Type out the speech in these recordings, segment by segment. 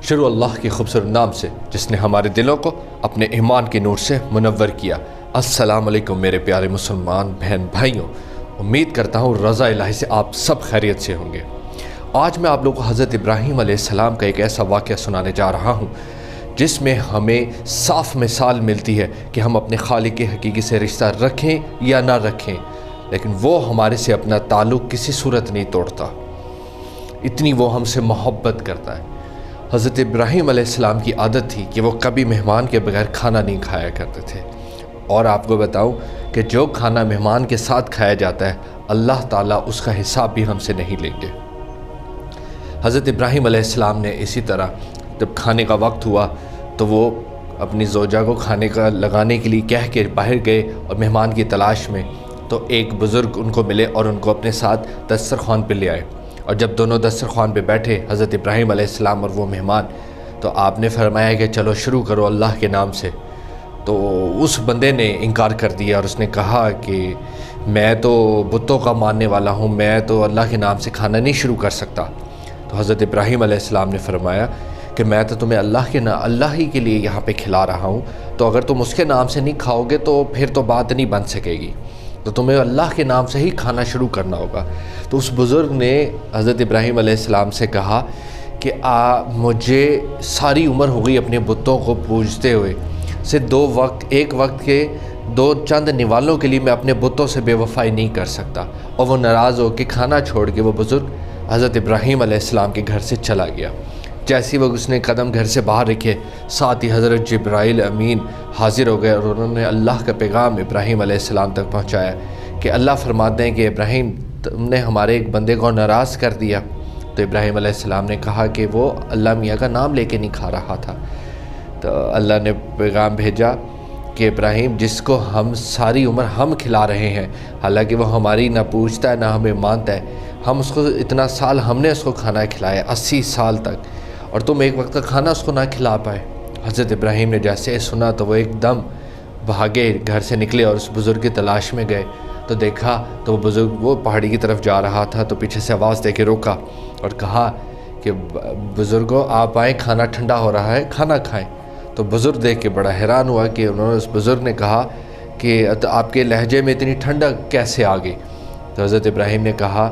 شروع اللہ کے خوبصورت نام سے جس نے ہمارے دلوں کو اپنے ایمان کے نور سے منور کیا۔ السلام علیکم میرے پیارے مسلمان بہن بھائیوں، امید کرتا ہوں رضا الہی سے آپ سب خیریت سے ہوں گے۔ آج میں آپ لوگوں کو حضرت ابراہیم علیہ السلام کا ایک ایسا واقعہ سنانے جا رہا ہوں جس میں ہمیں صاف مثال ملتی ہے کہ ہم اپنے خالق حقیقی سے رشتہ رکھیں یا نہ رکھیں، لیکن وہ ہمارے سے اپنا تعلق کسی صورت نہیں توڑتا، اتنی وہ ہم سے محبت کرتا ہے۔ حضرت ابراہیم علیہ السلام کی عادت تھی کہ وہ کبھی مہمان کے بغیر کھانا نہیں کھایا کرتے تھے، اور آپ کو بتاؤں کہ جو کھانا مہمان کے ساتھ کھایا جاتا ہے اللہ تعالیٰ اس کا حساب بھی ہم سے نہیں لیں گے۔ حضرت ابراہیم علیہ السلام نے اسی طرح جب کھانے کا وقت ہوا تو وہ اپنی زوجہ کو کھانے کا لگانے کے لیے کہہ کے باہر گئے اور مہمان کی تلاش میں، تو ایک بزرگ ان کو ملے اور ان کو اپنے ساتھ دسترخوان پہ لے آئے، اور جب دونوں دسترخوان پہ بیٹھے حضرت ابراہیم علیہ السلام اور وہ مہمان، تو آپ نے فرمایا کہ چلو شروع کرو اللہ کے نام سے۔ تو اس بندے نے انکار کر دیا اور اس نے کہا کہ میں تو بتوں کا ماننے والا ہوں، میں تو اللہ کے نام سے کھانا نہیں شروع کر سکتا۔ تو حضرت ابراہیم علیہ السلام نے فرمایا کہ میں تو تمہیں اللہ ہی کے لیے یہاں پہ کھلا رہا ہوں، تو اگر تم اس کے نام سے نہیں کھاؤ گے تو پھر تو بات نہیں بن سکے گی، تو تمہیں اللہ کے نام سے ہی کھانا شروع کرنا ہوگا۔ تو اس بزرگ نے حضرت ابراہیم علیہ السلام سے کہا کہ مجھے ساری عمر ہو گئی اپنے بتوں کو پوجتے ہوئے، صرف ایک وقت کے دو چند نوالوں کے لیے میں اپنے بتوں سے بے وفائی نہیں کر سکتا۔ اور وہ ناراض ہو کے کھانا چھوڑ کے وہ بزرگ حضرت ابراہیم علیہ السلام کے گھر سے چلا گیا۔ جیسی وہ اس نے قدم گھر سے باہر رکھے، ساتھ ہی حضرت جبرائیل امین حاضر ہو گئے اور انہوں نے اللہ کا پیغام ابراہیم علیہ السلام تک پہنچایا کہ اللہ فرماتے ہیں کہ ابراہیم تم نے ہمارے ایک بندے کو ناراض کر دیا۔ تو ابراہیم علیہ السلام نے کہا کہ وہ اللہ میاں کا نام لے کے نہیں کھا رہا تھا۔ تو اللہ نے پیغام بھیجا کہ ابراہیم جس کو ہم ساری عمر ہم کھلا رہے ہیں، حالانکہ وہ ہماری نہ پوچھتا ہے نہ ہمیں مانتا ہے، ہم اس کو اتنا سال ہم نے اس کو کھانا کھلایا 80 سال تک، اور تم ایک وقت کا کھانا اس کو نہ کھلا پائے۔ حضرت ابراہیم نے جیسے سنا تو وہ ایک دم بھاگے، گھر سے نکلے اور اس بزرگ کی تلاش میں گئے، تو دیکھا تو وہ بزرگ وہ پہاڑی کی طرف جا رہا تھا، تو پیچھے سے آواز دے کے روکا اور کہا کہ بزرگوں آپ آئیں، کھانا ٹھنڈا ہو رہا ہے، کھانا کھائیں۔ تو بزرگ دیکھ کے بڑا حیران ہوا کہ انہوں نے اس بزرگ نے کہا کہ آپ کے لہجے میں اتنی ٹھنڈک کیسے آ گئی؟ تو حضرت ابراہیم نے کہا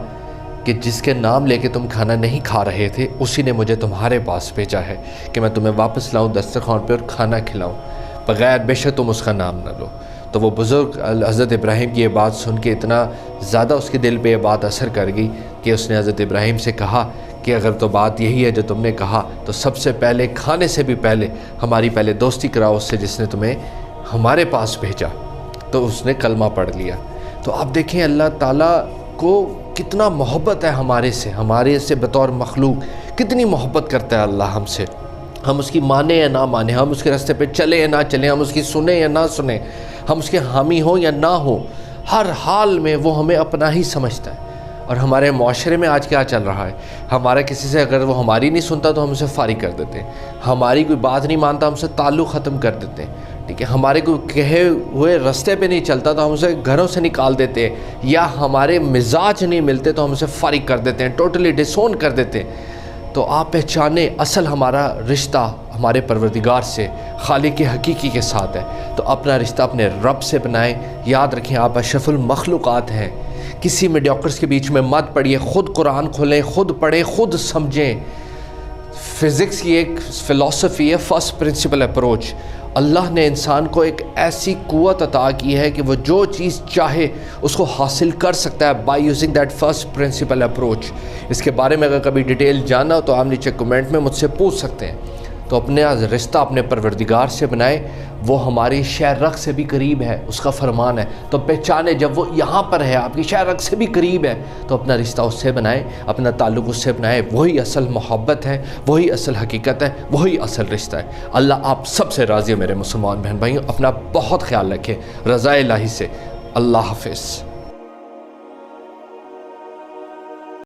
کہ جس کے نام لے کے تم کھانا نہیں کھا رہے تھے اسی نے مجھے تمہارے پاس بھیجا ہے کہ میں تمہیں واپس لاؤں دسترخوان پہ اور کھانا کھلاؤں، بغیر بے شک تم اس کا نام نہ لو۔ تو وہ بزرگ حضرت ابراہیم کی یہ بات سن کے اتنا زیادہ اس کے دل پہ یہ بات اثر کر گئی کہ اس نے حضرت ابراہیم سے کہا کہ اگر تو بات یہی ہے جو تم نے کہا تو سب سے پہلے کھانے سے بھی پہلے ہماری پہلے دوستی کراؤ اس سے جس نے تمہیں ہمارے پاس بھیجا۔ تو اس نے کلمہ پڑھ لیا۔ تو آپ دیکھیں اللہ تعالیٰ کو کتنا محبت ہے ہمارے سے بطور مخلوق، کتنی محبت کرتا ہے اللہ ہم سے۔ ہم اس کی مانیں یا نہ مانیں، ہم اس کے راستے پہ چلیں یا نہ چلیں، ہم اس کی سنیں یا نہ سنیں، ہم اس کے حامی ہوں یا نہ ہوں، ہر حال میں وہ ہمیں اپنا ہی سمجھتا ہے۔ اور ہمارے معاشرے میں آج کیا چل رہا ہے، ہمارا کسی سے اگر وہ ہماری نہیں سنتا تو ہم اسے فارغ کر دیتے ہیں، ہماری کوئی بات نہیں مانتا ہم سے تعلق ختم کر دیتے ہیں، ٹھیک ہے، ہمارے کوئی کہے ہوئے راستے پہ نہیں چلتا تو ہم اسے گھروں سے نکال دیتے ہیں، یا ہمارے مزاج نہیں ملتے تو ہم اسے فارغ کر دیتے ہیں، ٹوٹلی ڈسون کر دیتے ہیں۔ تو آپ پہچانیں اصل ہمارا رشتہ ہمارے پروردگار سے، خالق حقیقی کے ساتھ ہے، تو اپنا رشتہ اپنے رب سے بنائیں۔ یاد رکھیں آپ اشرف المخلوقات ہیں، کسی میڈیوکرس کے بیچ میں مت پڑھیے، خود قرآن کھولیں، خود پڑھیں، خود سمجھیں۔ فزکس کی ایک فلسفی ہے فرسٹ پرنسپل اپروچ۔ اللہ نے انسان کو ایک ایسی قوت عطا کی ہے کہ وہ جو چیز چاہے اس کو حاصل کر سکتا ہے by using that first principle approach. اس کے بارے میں اگر کبھی ڈیٹیل جانا ہو تو آپ نیچے کمنٹ میں مجھ سے پوچھ سکتے ہیں۔ تو اپنے رشتہ اپنے پروردگار سے بنائے، وہ ہماری شہ رگ سے بھی قریب ہے، اس کا فرمان ہے، تو پہچانے جب وہ یہاں پر ہے آپ کی شہ رگ سے بھی قریب ہے تو اپنا رشتہ اس سے بنائے، اپنا تعلق اس سے بنائے، وہی اصل محبت ہے، وہی اصل حقیقت ہے، وہی اصل رشتہ ہے۔ اللہ آپ سب سے راضی ہے میرے مسلمان بہن بھائیوں، اپنا بہت خیال رکھیں، رضا الہی سے۔ اللہ حافظ۔